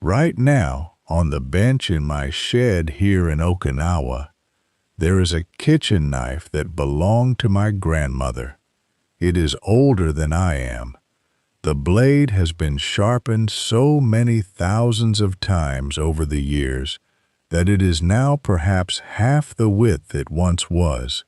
Right now, on the bench in my shed here in Okinawa, there is a kitchen knife that belonged to my grandmother. It is older than I am. The blade has been sharpened so many thousands of times over the years that it is now perhaps half the width it once was,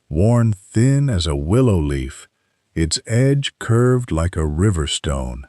worn thin as a willow leaf, its edge curved like a river stone.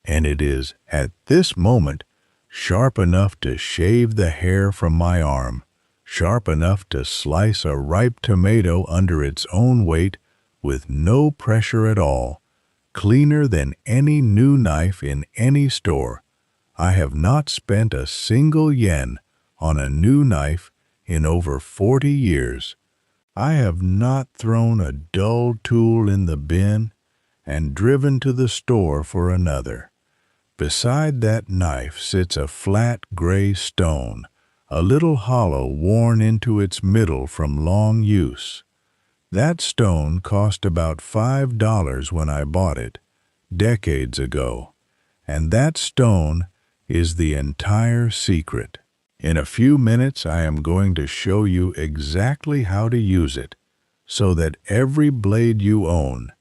And it is, at this moment, sharp enough to shave the hair from my arm, sharp enough to slice a ripe tomato under its own weight with no pressure at all, cleaner than any new knife in any store. I have not spent a single yen on a new knife in over 40 years. I have not thrown a dull tool in the bin and driven to the store for another. Beside that knife sits a flat gray stone, a little hollow worn into its middle from long use. That stone cost about $5 when I bought it, decades ago, and that stone is the entire secret. In a few minutes I am going to show you exactly how to use it, so that every blade you own,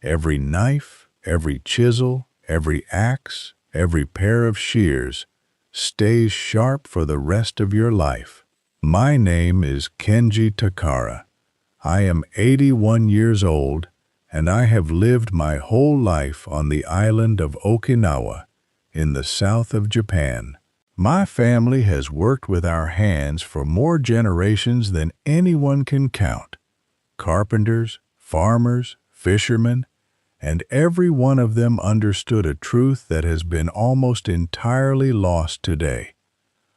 every knife, every chisel, every axe, every pair of shears, stays sharp for the rest of your life. My name is Kenji Takara. I am 81 years old, and I have lived my whole life on the island of Okinawa, in the south of Japan. My family has worked with our hands for more generations than anyone can count. Carpenters, farmers, fishermen, and every one of them understood a truth that has been almost entirely lost today.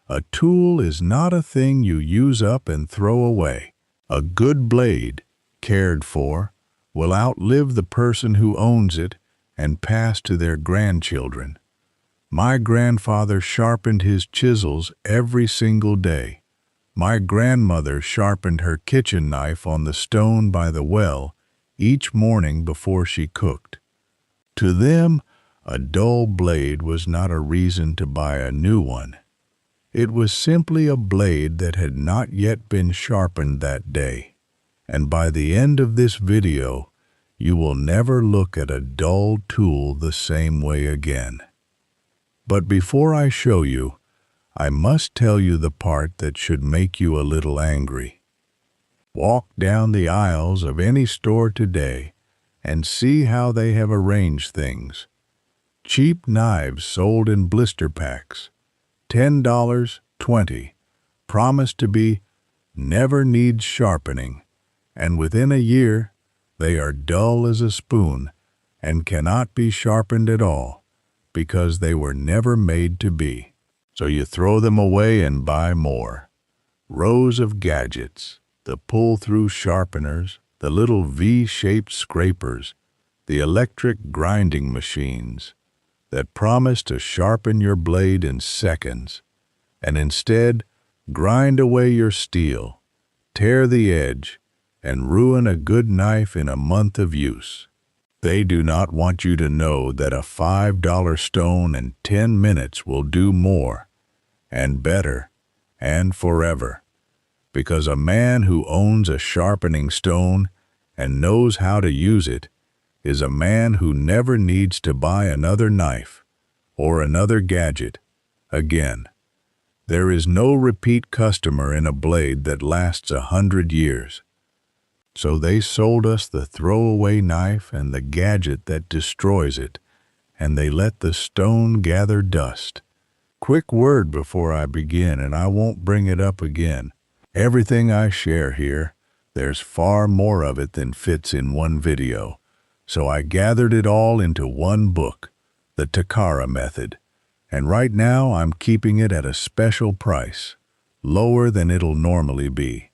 A tool is not a thing you use up and throw away. A good blade, cared for, will outlive the person who owns it and pass to their grandchildren. My grandfather sharpened his chisels every single day. My grandmother sharpened her kitchen knife on the stone by the well each morning before she cooked. To them, a dull blade was not a reason to buy a new one. It was simply a blade that had not yet been sharpened that day. And by the end of this video, you will never look at a dull tool the same way again. But before I show you, I must tell you the part that should make you a little angry. Walk down the aisles of any store today and see how they have arranged things. Cheap knives sold in blister packs, $10, $20, promise to be never needs sharpening, and within a year they are dull as a spoon and cannot be sharpened at all because they were never made to be. So you throw them away and buy more. Rows of gadgets, the pull-through sharpeners, the little V-shaped scrapers, the electric grinding machines that promise to sharpen your blade in seconds, and instead grind away your steel, tear the edge, and ruin a good knife in a month of use. They do not want you to know that a $5 stone in 10 minutes will do more, and better, and forever. Because a man who owns a sharpening stone and knows how to use it is a man who never needs to buy another knife or another gadget again. There is no repeat customer in a blade that lasts 100 years. So they sold us the throwaway knife and the gadget that destroys it, and they let the stone gather dust. Quick word before I begin, and I won't bring it up again. Everything I share here, there's far more of it than fits in one video, so I gathered it all into one book, The Takara Method, and right now I'm keeping it at a special price, lower than it'll normally be.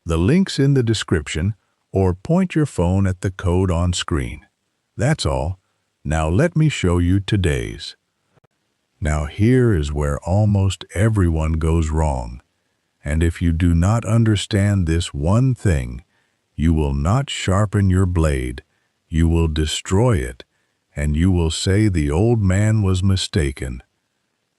The link's in the description, or point your phone at the code on screen. That's all. Now let me show you today's. Now here is where almost everyone goes wrong. And if you do not understand this one thing, you will not sharpen your blade, you will destroy it, and you will say the old man was mistaken.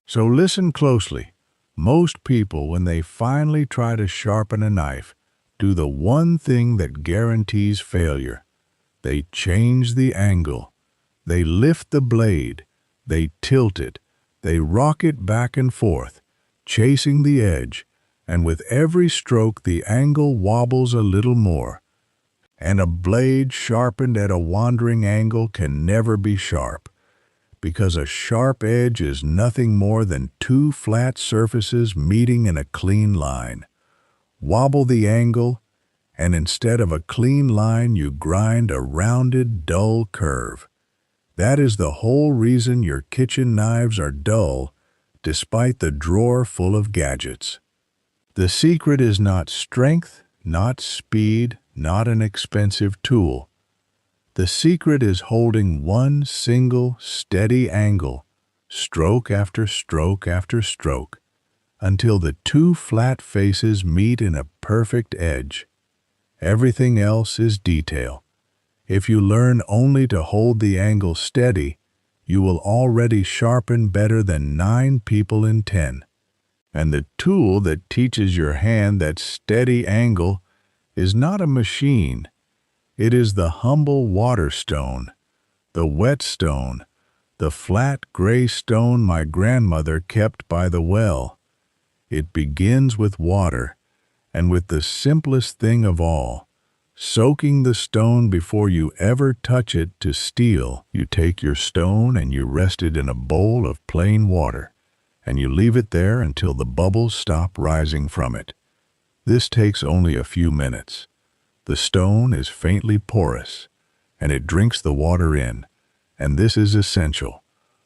So listen closely. Most people, when they finally try to sharpen a knife, do the one thing that guarantees failure. They change the angle. They lift the blade. They tilt it. They rock it back and forth, chasing the edge, and with every stroke the angle wobbles a little more. And a blade sharpened at a wandering angle can never be sharp, because a sharp edge is nothing more than two flat surfaces meeting in a clean line. Wobble the angle, and instead of a clean line, you grind a rounded, dull curve. That is the whole reason your kitchen knives are dull, despite the drawer full of gadgets. The secret is not strength, not speed, not an expensive tool. The secret is holding one single, steady angle, stroke after stroke after stroke, until the two flat faces meet in a perfect edge. Everything else is detail. If you learn only to hold the angle steady, you will already sharpen better than 9 people in 10. And the tool that teaches your hand that steady angle is not a machine. It is the humble water stone, the whetstone, the flat gray stone my grandmother kept by the well. It begins with water, and with the simplest thing of all, soaking the stone before you ever touch it to steel. You take your stone and you rest it in a bowl of plain water, and you leave it there until the bubbles stop rising from it. This takes only a few minutes. The stone is faintly porous, and it drinks the water in, and this is essential.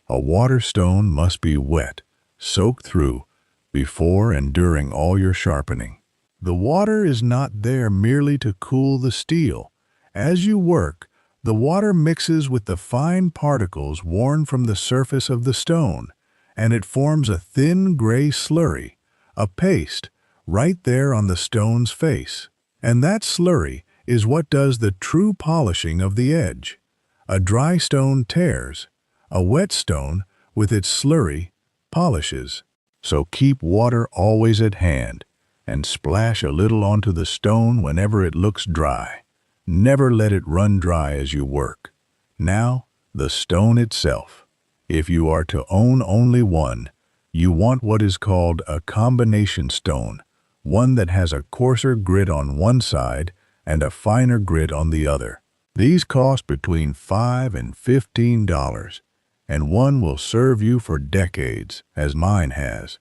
A water stone must be wet, soaked through, before and during all your sharpening. The water is not there merely to cool the steel. As you work, the water mixes with the fine particles worn from the surface of the stone, and it forms a thin gray slurry, a paste, right there on the stone's face. And that slurry is what does the true polishing of the edge. A dry stone tears. A wet stone, with its slurry, polishes. So keep water always at hand, and splash a little onto the stone whenever it looks dry. Never let it run dry as you work. Now, the stone itself. If you are to own only one, you want what is called a combination stone, one that has a coarser grit on one side and a finer grit on the other. These cost between $5 and $15, and one will serve you for decades, as mine has.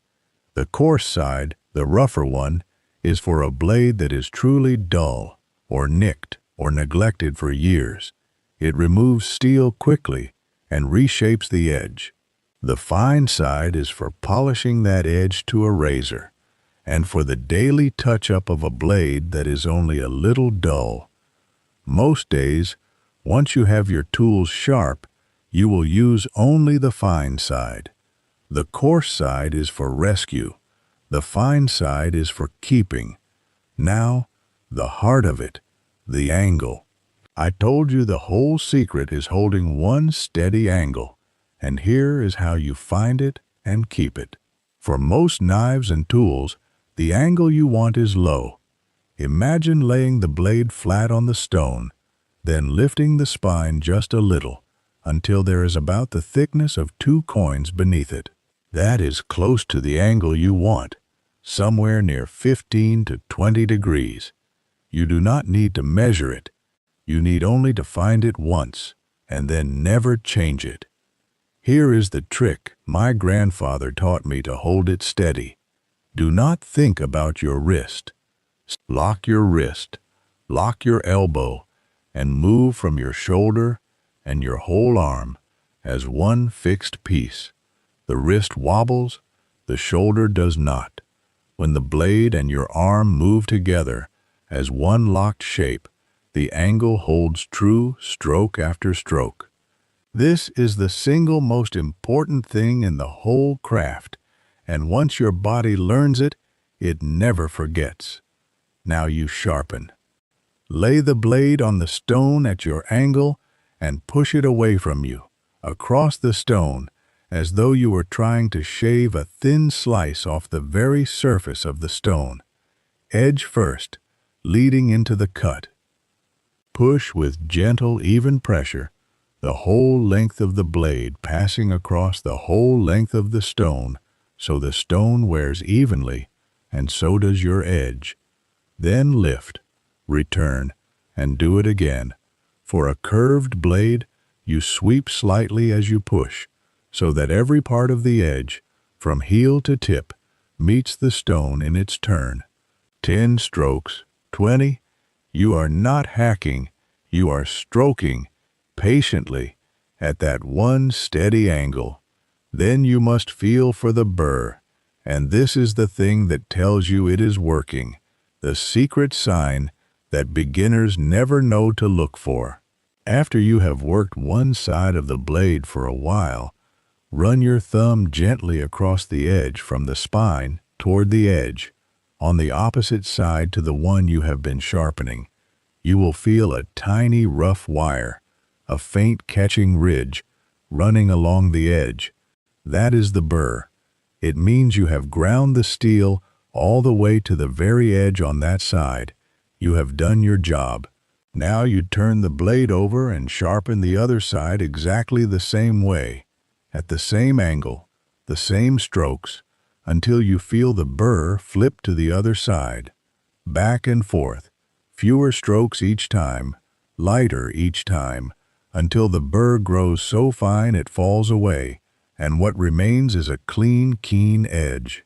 The coarse side, the rougher one, is for a blade that is truly dull, or nicked, or neglected for years. It removes steel quickly and reshapes the edge. The fine side is for polishing that edge to a razor, and for the daily touch-up of a blade that is only a little dull. Most days, once you have your tools sharp, you will use only the fine side. The coarse side is for rescue. The fine side is for keeping. Now, the heart of it, the angle. I told you the whole secret is holding one steady angle, and here is how you find it and keep it. For most knives and tools, the angle you want is low. Imagine laying the blade flat on the stone, then lifting the spine just a little until there is about the thickness of 2 coins beneath it. That is close to the angle you want, somewhere near 15 to 20 degrees. You do not need to measure it. You need only to find it once, and then never change it. Here is the trick my grandfather taught me to hold it steady. Do not think about your wrist. Lock your wrist, lock your elbow, and move from your shoulder and your whole arm as one fixed piece. The wrist wobbles, the shoulder does not. When the blade and your arm move together as one locked shape, the angle holds true stroke after stroke. This is the single most important thing in the whole craft, and once your body learns it, it never forgets. Now you sharpen. Lay the blade on the stone at your angle and push it away from you, across the stone, as though you were trying to shave a thin slice off the very surface of the stone. Edge first, leading into the cut. Push with gentle, even pressure, the whole length of the blade passing across the whole length of the stone, so the stone wears evenly, and so does your edge. Then lift, return, and do it again. For a curved blade, you sweep slightly as you push, so that every part of the edge, from heel to tip, meets the stone in its turn. 10 strokes, 20, you are not hacking, you are stroking, patiently, at that one steady angle. Then you must feel for the burr, and this is the thing that tells you it is working, the secret sign that beginners never know to look for. After you have worked one side of the blade for a while, run your thumb gently across the edge from the spine toward the edge, on the opposite side to the one you have been sharpening. You will feel a tiny rough wire, a faint catching ridge, running along the edge. That is the burr. It means you have ground the steel all the way to the very edge on that side. You have done your job. Now you turn the blade over and sharpen the other side exactly the same way, at the same angle, the same strokes, until you feel the burr flip to the other side. Back and forth, fewer strokes each time, lighter each time, until the burr grows so fine it falls away, and what remains is a clean, keen edge.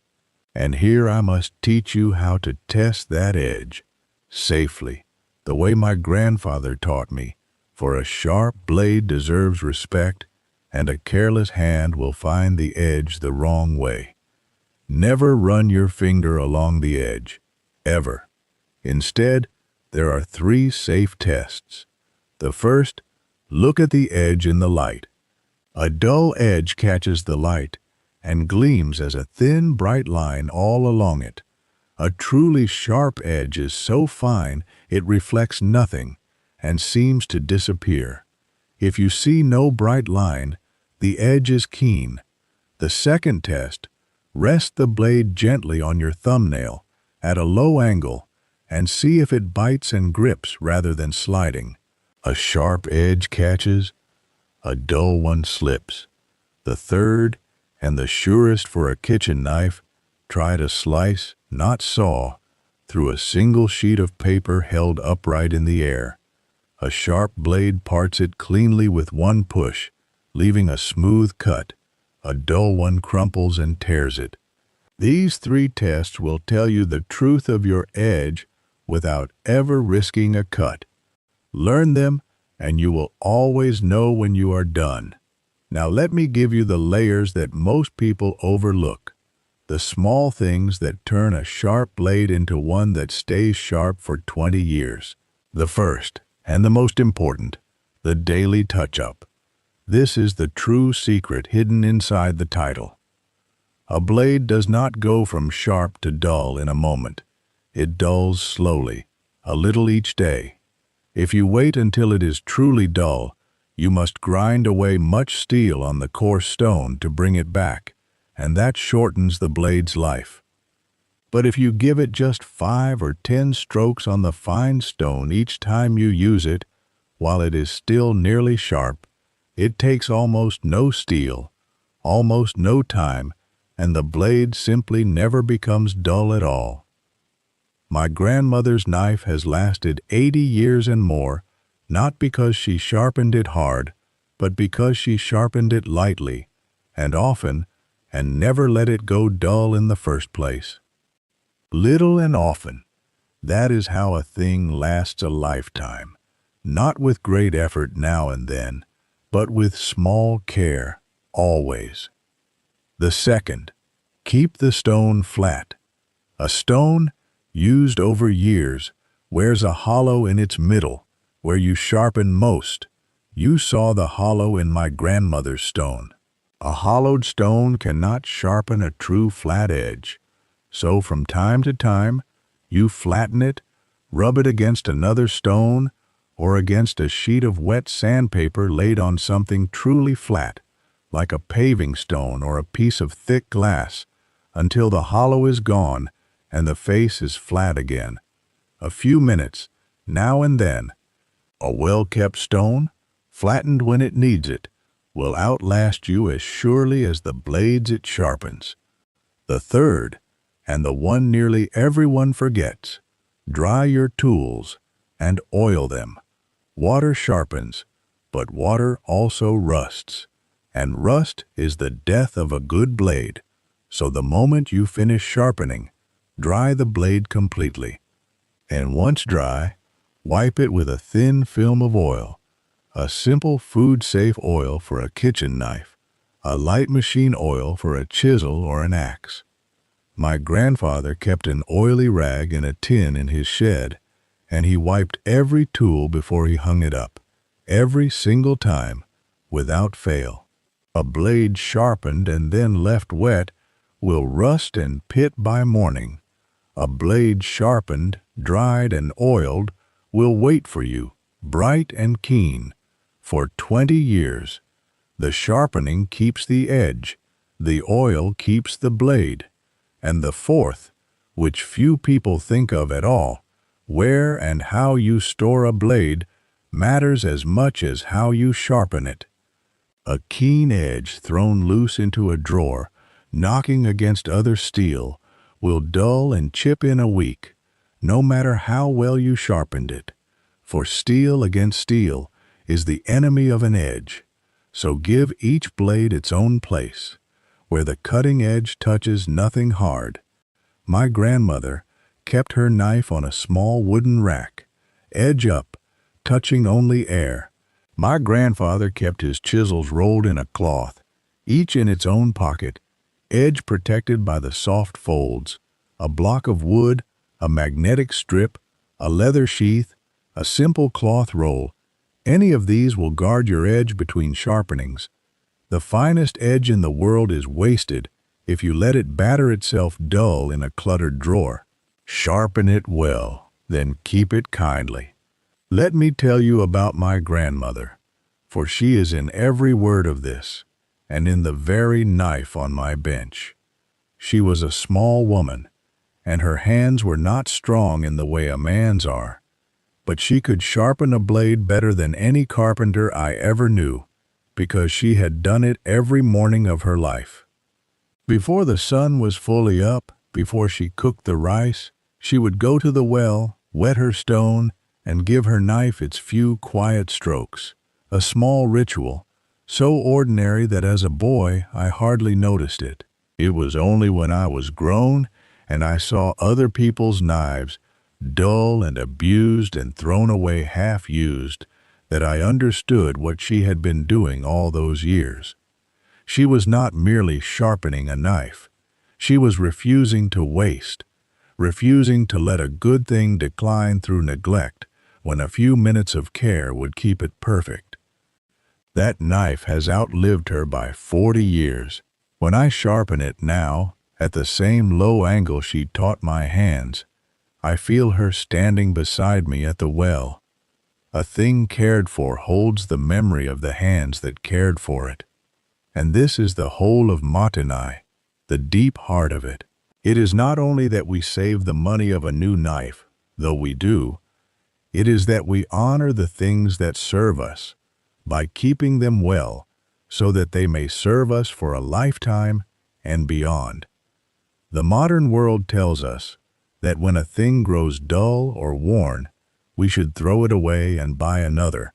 And here I must teach you how to test that edge, safely, the way my grandfather taught me, for a sharp blade deserves respect, and a careless hand will find the edge the wrong way. Never run your finger along the edge, ever. Instead, there are 3 safe tests. The first, look at the edge in the light. A dull edge catches the light and gleams as a thin, bright line all along it. A truly sharp edge is so fine it reflects nothing and seems to disappear. If you see no bright line, the edge is keen. The second test, rest the blade gently on your thumbnail at a low angle and see if it bites and grips rather than sliding. A sharp edge catches, a dull one slips. The third, and the surest for a kitchen knife, try to slice, not saw, through a single sheet of paper held upright in the air. A sharp blade parts it cleanly with one push, leaving a smooth cut. A dull one crumples and tears it. These 3 tests will tell you the truth of your edge without ever risking a cut. Learn them, and you will always know when you are done. Now let me give you the layers that most people overlook, the small things that turn a sharp blade into one that stays sharp for 20 years. The first, and the most important, the daily touch-up. This is the true secret hidden inside the title. A blade does not go from sharp to dull in a moment. It dulls slowly, a little each day. If you wait until it is truly dull, you must grind away much steel on the coarse stone to bring it back, and that shortens the blade's life. But if you give it just 5 or 10 strokes on the fine stone each time you use it, while it is still nearly sharp, it takes almost no steel, almost no time, and the blade simply never becomes dull at all. My grandmother's knife has lasted 80 years and more, not because she sharpened it hard, but because she sharpened it lightly, and often, and never let it go dull in the first place. Little and often, that is how a thing lasts a lifetime, not with great effort now and then, but with small care, always. The second, keep the stone flat. A stone, used over years, wears a hollow in its middle, where you sharpen most. You saw the hollow in my grandmother's stone. A hollowed stone cannot sharpen a true flat edge. So from time to time, you flatten it, rub it against another stone, or against a sheet of wet sandpaper laid on something truly flat, like a paving stone or a piece of thick glass, until the hollow is gone and the face is flat again. A few minutes, now and then. A well-kept stone, flattened when it needs it, will outlast you as surely as the blades it sharpens. The third, and the one nearly everyone forgets: dry your tools and oil them. Water sharpens, but water also rusts, and rust is the death of a good blade. So the moment you finish sharpening, dry the blade completely, and once dry, wipe it with a thin film of oil, a simple food-safe oil for a kitchen knife, a light machine oil for a chisel or an axe. My grandfather kept an oily rag in a tin in his shed, and he wiped every tool before he hung it up, every single time, without fail. A blade sharpened and then left wet will rust and pit by morning. A blade sharpened, dried, and oiled will wait for you, bright and keen, for 20 years. The sharpening keeps the edge, the oil keeps the blade, and the fourth, which few people think of at all, where and how you store a blade, matters as much as how you sharpen it. A keen edge thrown loose into a drawer, knocking against other steel, will dull and chip in a week, no matter how well you sharpened it. For steel against steel is the enemy of an edge, so give each blade its own place, where the cutting edge touches nothing hard. My grandmother kept her knife on a small wooden rack, edge up, touching only air. My grandfather kept his chisels rolled in a cloth, each in its own pocket, edge protected by the soft folds, a block of wood, a magnetic strip, a leather sheath, a simple cloth roll. Any of these will guard your edge between sharpenings. The finest edge in the world is wasted if you let it batter itself dull in a cluttered drawer. Sharpen it well, then keep it kindly. Let me tell you about my grandmother, for she is in every word of this, and in the very knife on my bench. She was a small woman, and her hands were not strong in the way a man's are, but she could sharpen a blade better than any carpenter I ever knew, because she had done it every morning of her life. Before the sun was fully up, before she cooked the rice, she would go to the well, wet her stone, and give her knife its few quiet strokes, a small ritual, so ordinary that as a boy I hardly noticed it. It was only when I was grown and I saw other people's knives, dull and abused and thrown away half-used, that I understood what she had been doing all those years. She was not merely sharpening a knife. She was refusing to waste, refusing to let a good thing decline through neglect when a few minutes of care would keep it perfect. That knife has outlived her by 40 years. When I sharpen it now, at the same low angle she taught my hands, I feel her standing beside me at the well. A thing cared for holds the memory of the hands that cared for it. And this is the whole of Mottainai, the deep heart of it. It is not only that we save the money of a new knife, though we do. It is that we honor the things that serve us by keeping them well, so that they may serve us for a lifetime and beyond. The modern world tells us that when a thing grows dull or worn, we should throw it away and buy another,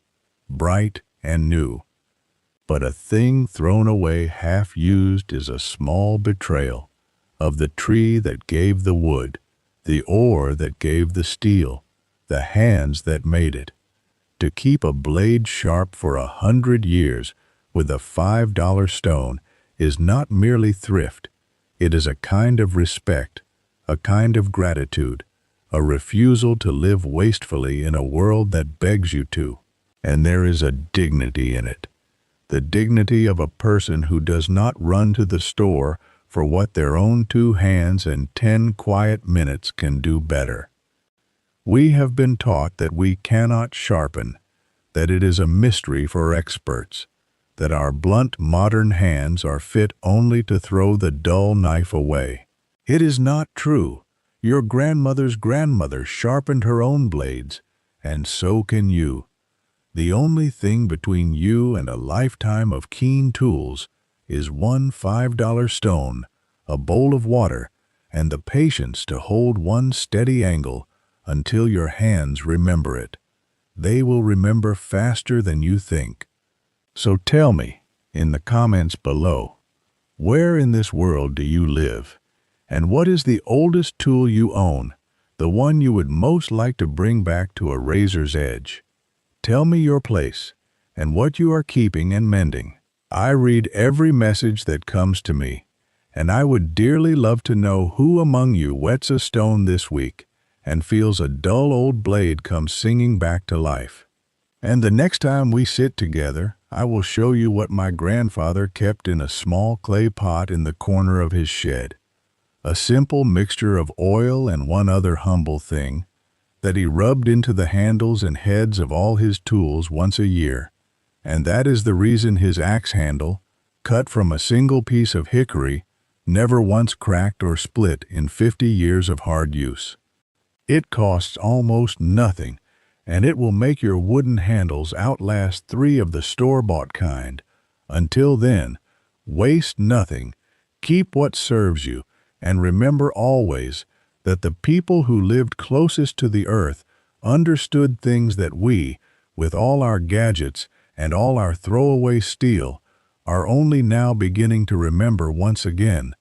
bright and new. But a thing thrown away half-used is a small betrayal of the tree that gave the wood, the ore that gave the steel, the hands that made it. To keep a blade sharp for 100 years with a $5 stone is not merely thrift. It is a kind of respect, a kind of gratitude, a refusal to live wastefully in a world that begs you to. And there is a dignity in it, the dignity of a person who does not run to the store for what their own 2 hands and 10 quiet minutes can do better. We have been taught that we cannot sharpen, that it is a mystery for experts, that our blunt modern hands are fit only to throw the dull knife away. It is not true. Your grandmother's grandmother sharpened her own blades, and so can you. The only thing between you and a lifetime of keen tools is one $5 stone, a bowl of water, and the patience to hold one steady angle until your hands remember it. They will remember faster than you think. So tell me, in the comments below, where in this world do you live? And what is the oldest tool you own, the one you would most like to bring back to a razor's edge? Tell me your place and what you are keeping and mending. I read every message that comes to me, and I would dearly love to know who among you whets a stone this week and feels a dull old blade come singing back to life. And the next time we sit together, I will show you what my grandfather kept in a small clay pot in the corner of his shed. A simple mixture of oil and one other humble thing that he rubbed into the handles and heads of all his tools once a year, and that is the reason his axe handle, cut from a single piece of hickory, never once cracked or split in 50 years of hard use. It costs almost nothing, and it will make your wooden handles outlast 3 of the store-bought kind. Until then, waste nothing, keep what serves you, and remember always that the people who lived closest to the earth understood things that we, with all our gadgets and all our throwaway steel, are only now beginning to remember once again.